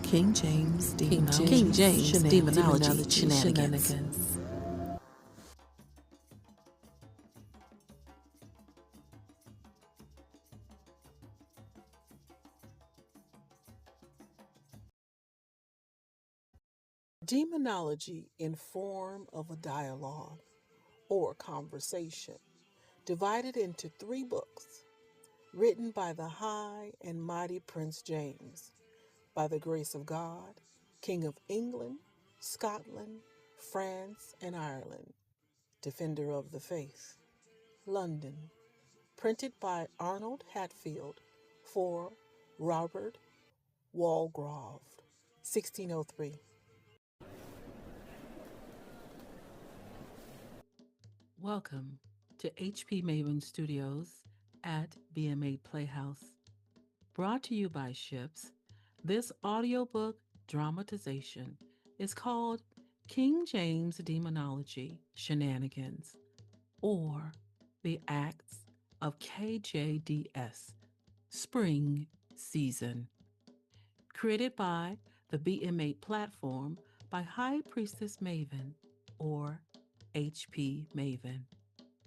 King James Demonologie shenanigans. Daemonologie in form of a dialogue or conversation, divided into 3 books, written by the High and Mightie Prince James, by the grace of God, King of England, Scotland, France, and Ireland, Defender of the Faith, London, printed by Arnold Hatfield for Robert Walgrave, 1603. Welcome to HPMaven Studios at BM8 Playhouse. Brought to you by Ships, this audiobook dramatization is called King James Demonologie Shenanigans, or The Acts of KJDS, Spring Season. Created by the BM8 Platform by High Priestess Maven, or HPMaven.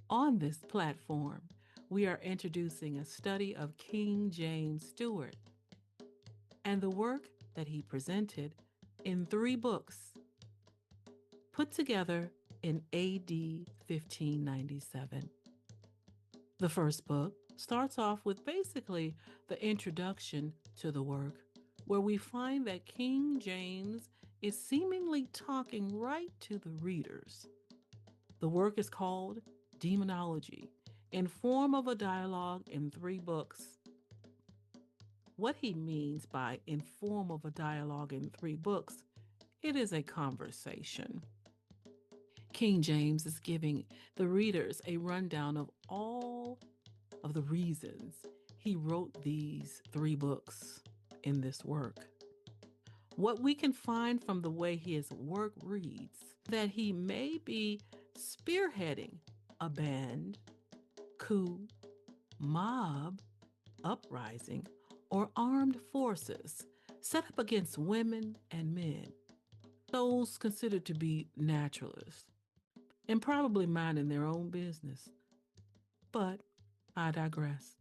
On this platform, we are introducing a study of King James Stuart and the work that he presented in 3 books, put together in AD 1597. The first book starts off with basically the introduction to the work, where we find that King James is seemingly talking right to the readers. The work is called Daemonologie, in form of a dialogue in 3 books. What he means by in form of a dialogue in 3 books, it is a conversation. King James is giving the readers a rundown of all of the reasons he wrote these 3 books in this work. What we can find from the way his work reads, that he may be spearheading a band, coup, mob, uprising, or armed forces set up against women and men, those considered to be naturalists, and probably minding their own business. But I digress.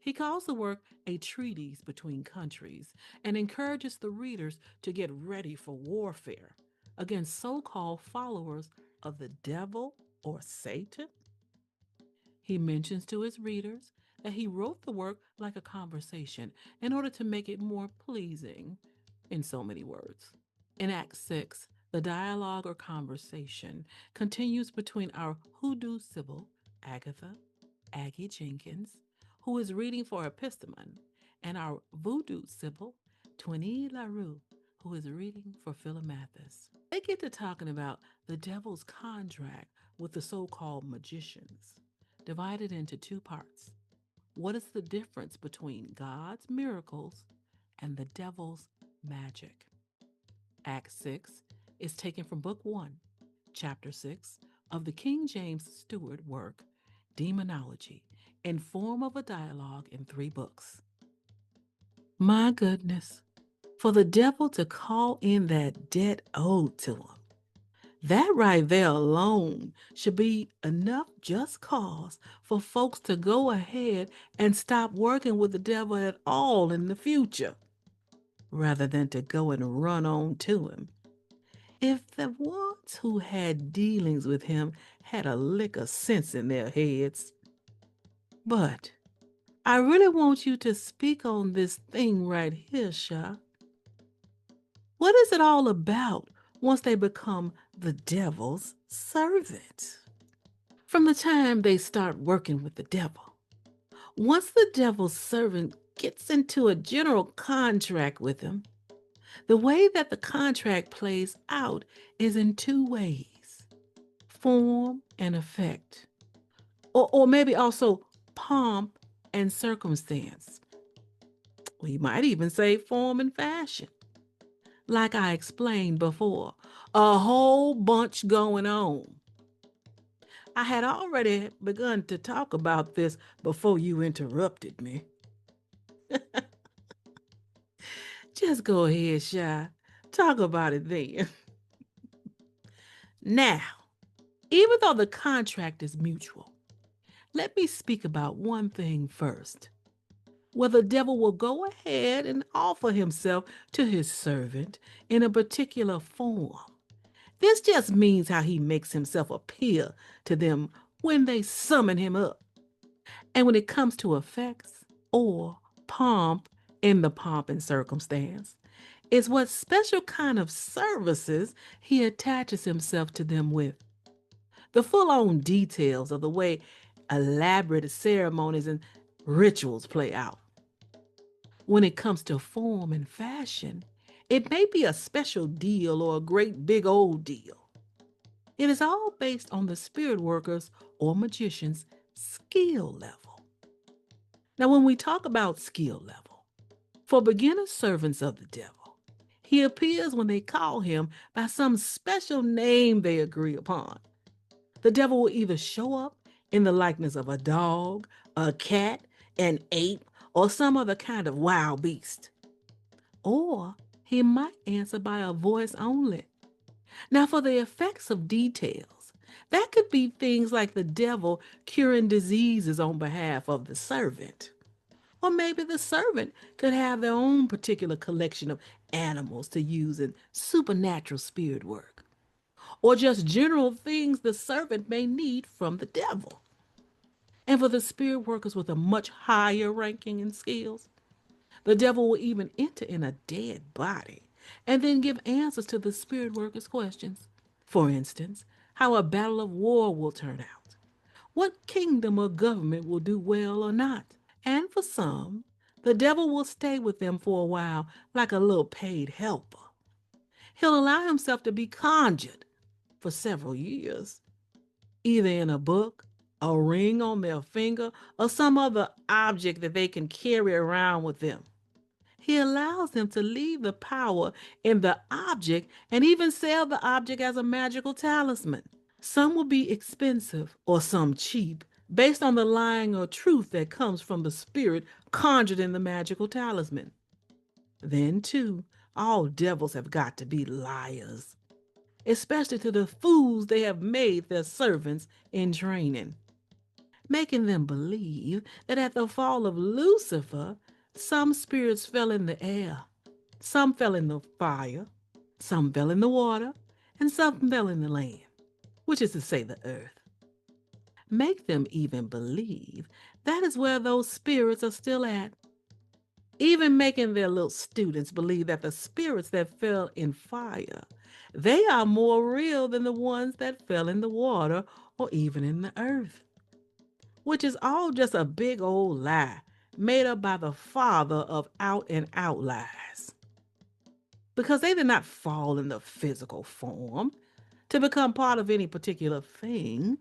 He calls the work a treatise between countries and encourages the readers to get ready for warfare against so-called followers of the devil or Satan. He mentions to his readers that he wrote the work like a conversation in order to make it more pleasing, in so many words. In Act 6, the dialogue or conversation continues between our hoodoo Sibyl, Agatha, Aggie Jenkins, who is reading for Epistemon, and our voodoo Sibyl, Twini LaRue, who is reading for Philomathes. They get to talking about the devil's contract with the so-called magicians, divided into 2 parts. What is the difference between God's miracles and the devil's magic? Act 6 is taken from Book 1, Chapter 6 of the King James Stuart work, Daemonologie, in form of a dialogue in 3 books. My goodness, for the devil to call in that debt owed to him, that right there alone should be enough just cause for folks to go ahead and stop working with the devil at all in the future, rather than to go and run on to him. If the ones who had dealings with him had a lick of sense in their heads. But I really want you to speak on this thing right here, Sha. What is it all about once they become the devil's servant? From the time they start working with the devil, once the devil's servant gets into a general contract with him, the way that the contract plays out is in 2 ways: form and effect, or maybe also pomp and circumstance. We might even say form and fashion. Like I explained before, a whole bunch going on. I had already begun to talk about this before you interrupted me. Just go ahead, Shy. Talk about it then. Now, even though the contract is mutual, let me speak about one thing first. Where the devil will go ahead and offer himself to his servant in a particular form. This just means how he makes himself appear to them when they summon him up. And when it comes to effects or pomp in the pomp and circumstance, is what special kind of services he attaches himself to them with. The full on details of the way elaborate ceremonies and rituals play out. When it comes to form and fashion, it may be a special deal or a great big old deal. It is all based on the spirit worker's or magician's skill level. Now, when we talk about skill level, for beginner servants of the devil, he appears when they call him by some special name they agree upon. The devil will either show up in the likeness of a dog, a cat, an ape, or some other kind of wild beast. Or he might answer by a voice only. Now, for the effects of details, that could be things like the devil curing diseases on behalf of the servant. Or maybe the servant could have their own particular collection of animals to use in supernatural spirit work. Or just general things the servant may need from the devil. And for the spirit workers with a much higher ranking and skills, the devil will even enter in a dead body and then give answers to the spirit workers' questions. For instance, how a battle of war will turn out, what kingdom or government will do well or not. And for some, the devil will stay with them for a while like a little paid helper. He'll allow himself to be conjured for several years, either in a book, a ring on their finger, or some other object that they can carry around with them. He allows them to leave the power in the object and even sell the object as a magical talisman. Some will be expensive or some cheap, based on the lying or truth that comes from the spirit conjured in the magical talisman. Then, too, all devils have got to be liars, especially to the fools they have made their servants in training, making them believe that at the fall of Lucifer, some spirits fell in the air, some fell in the fire, some fell in the water, and some fell in the land, which is to say, the earth. Make them even believe that is where those spirits are still at, even making their little students believe that the spirits that fell in fire, they are more real than the ones that fell in the water or even in the earth, which is all just a big old lie made up by the father of out and out lies. Because they did not fall in the physical form to become part of any particular thing.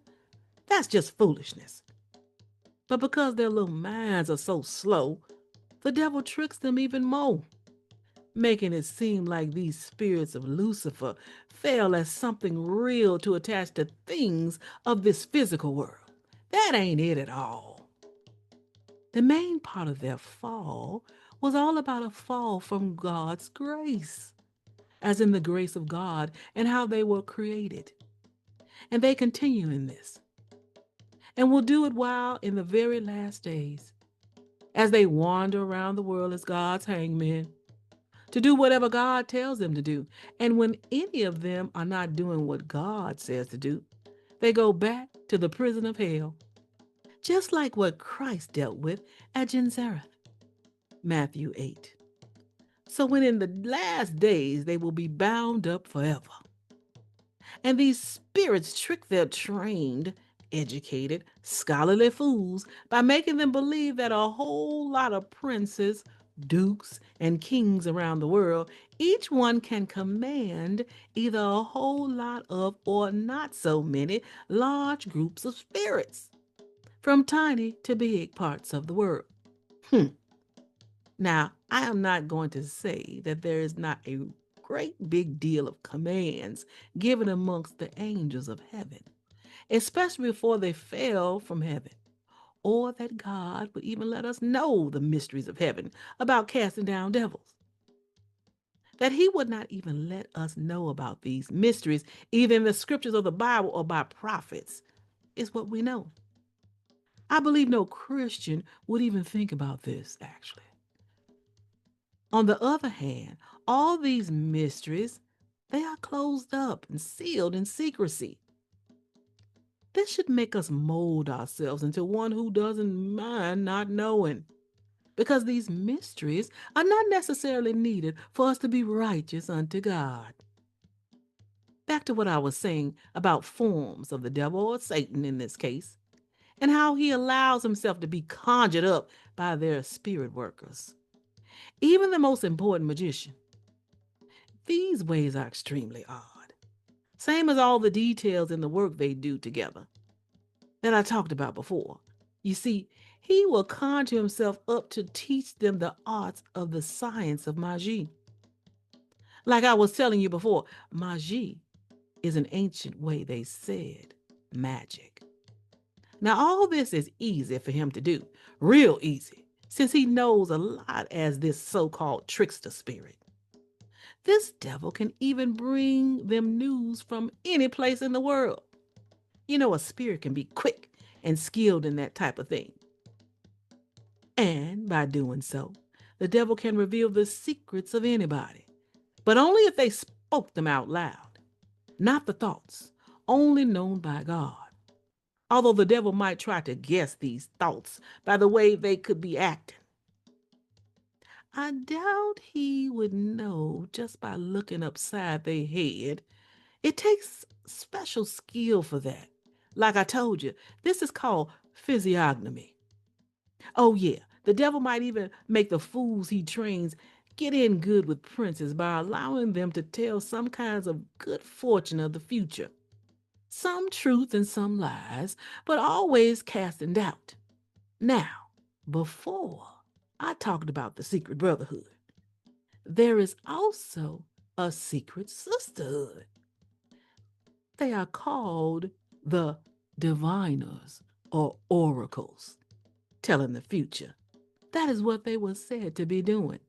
That's just foolishness. But because their little minds are so slow, the devil tricks them even more, making it seem like these spirits of Lucifer fell as something real to attach to things of this physical world. That ain't it at all. The main part of their fall was all about a fall from God's grace, as in the grace of God and how they were created. And they continue in this, and will do it while in the very last days, as they wander around the world as God's hangmen, to do whatever God tells them to do. And when any of them are not doing what God says to do, they go back to the prison of hell, just like what Christ dealt with at Gennesareth, Matthew 8. So when in the last days they will be bound up forever. And these spirits trick their trained, educated, scholarly fools by making them believe that a whole lot of princes, dukes, and kings around the world, each one can command either a whole lot of or not so many large groups of spirits from tiny to big parts of the world. Now, I am not going to say that there is not a great big deal of commands given amongst the angels of heaven, especially before they fell from heaven, or that God would even let us know the mysteries of heaven about casting down devils. that he would not even let us know about these mysteries, either in the scriptures of the Bible or by prophets, is what we know. I believe no Christian would even think about this, actually. On the other hand, all these mysteries, they are closed up and sealed in secrecy. This should make us mold ourselves into one who doesn't mind not knowing, because these mysteries are not necessarily needed for us to be righteous unto God. Back to what I was saying about forms of the devil, or Satan in this case, and how he allows himself to be conjured up by their spirit workers. Even the most important magician. These ways are extremely odd. Same as all the details in the work they do together that I talked about before. You see, he will conjure himself up to teach them the arts of the science of magie. Like I was telling you before, magie is an ancient way, they said, magic. Now, all this is easy for him to do, real easy, since he knows a lot as this so called trickster spirit. This devil can even bring them news from any place in the world. You know, a spirit can be quick and skilled in that type of thing. And by doing so, the devil can reveal the secrets of anybody, but only if they spoke them out loud, not the thoughts, only known by God. Although the devil might try to guess these thoughts by the way they could be acting, I doubt he would know just by looking upside their head. It takes special skill for that. Like I told you, this is called physiognomy. Oh, yeah, the devil might even make the fools he trains get in good with princes by allowing them to tell some kinds of good fortune of the future. Some truth and some lies, but always casting doubt. Now, before I talked about the secret brotherhood, there is also a secret sisterhood. They are called the diviners or oracles, telling the future. That is what they were said to be doing.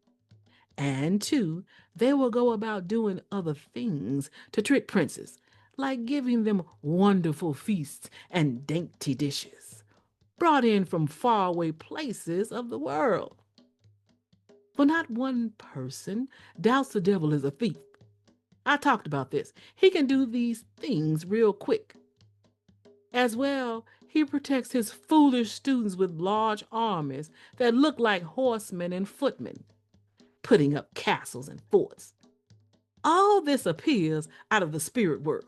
And two, they will go about doing other things to trick princes, like giving them wonderful feasts and dainty dishes, brought in from faraway places of the world. For not one person doubts the devil is a thief. I talked about this. He can do these things real quick. As well, he protects his foolish students with large armies that look like horsemen and footmen, putting up castles and forts. All this appears out of the spirit world.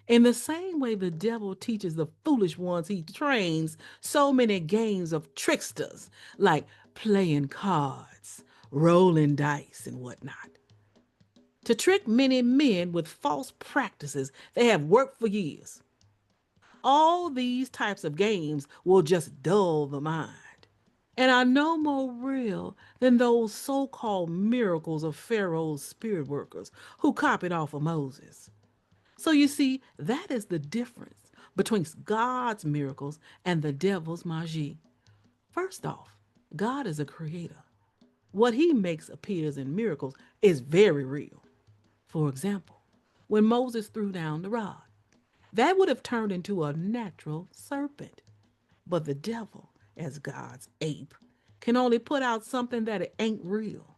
In the same way the devil teaches the foolish ones he trains so many games of tricksters, like playing cards, rolling dice, and whatnot, to trick many men with false practices they have worked for years. All these types of games will just dull the mind and are no more real than those so called miracles of Pharaoh's spirit workers who copied off of Moses. So you see, that is the difference between God's miracles and the devil's magie. First off, God is a creator. What he makes appears in miracles is very real. For example, when Moses threw down the rod, that would have turned into a natural serpent. But the devil, as God's ape, can only put out something that ain't real.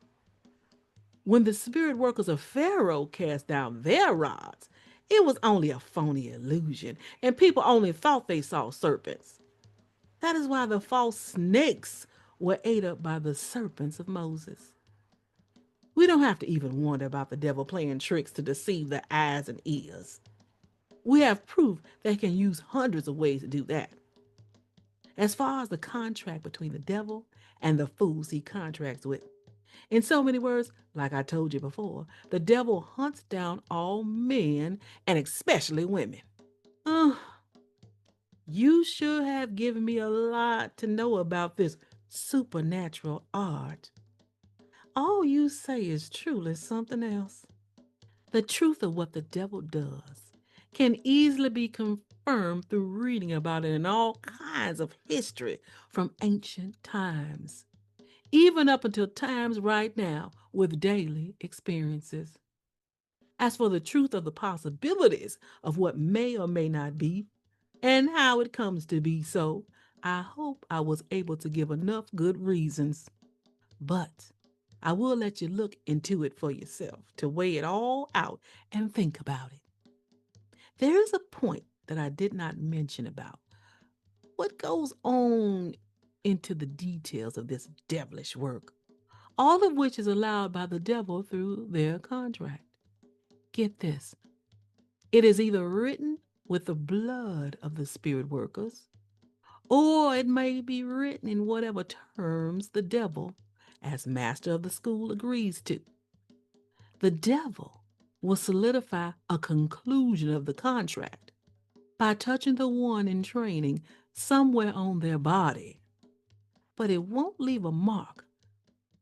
When the spirit workers of Pharaoh cast down their rods, it was only a phony illusion, and people only thought they saw serpents. That is why the false snakes were ate up by the serpents of Moses. We don't have to even wonder about the devil playing tricks to deceive the eyes and ears. We have proof that he can use hundreds of ways to do that. As far as the contract between the devil and the fools he contracts with, in so many words, like I told you before, the devil hunts down all men and especially women. Uh, you sure have given me a lot to know about this supernatural art. All you say is truly something else. The truth of what the devil does can easily be confirmed through reading about it in all kinds of history from ancient times. even up until times right now with daily experiences. As for the truth of the possibilities of what may or may not be, and how it comes to be so, I hope I was able to give enough good reasons. But I will let you look into it for yourself to weigh it all out and think about it. There is a point that I did not mention about what goes on into the details of this devilish work, all of which is allowed by the devil through their contract. Get this, it is either written with the blood of the spirit workers, or it may be written in whatever terms the devil, as master of the school, agrees to. The devil will solidify a conclusion of the contract by touching the one in training somewhere on their body, but it won't leave a mark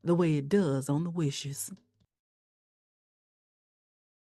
the way it does on the wishes.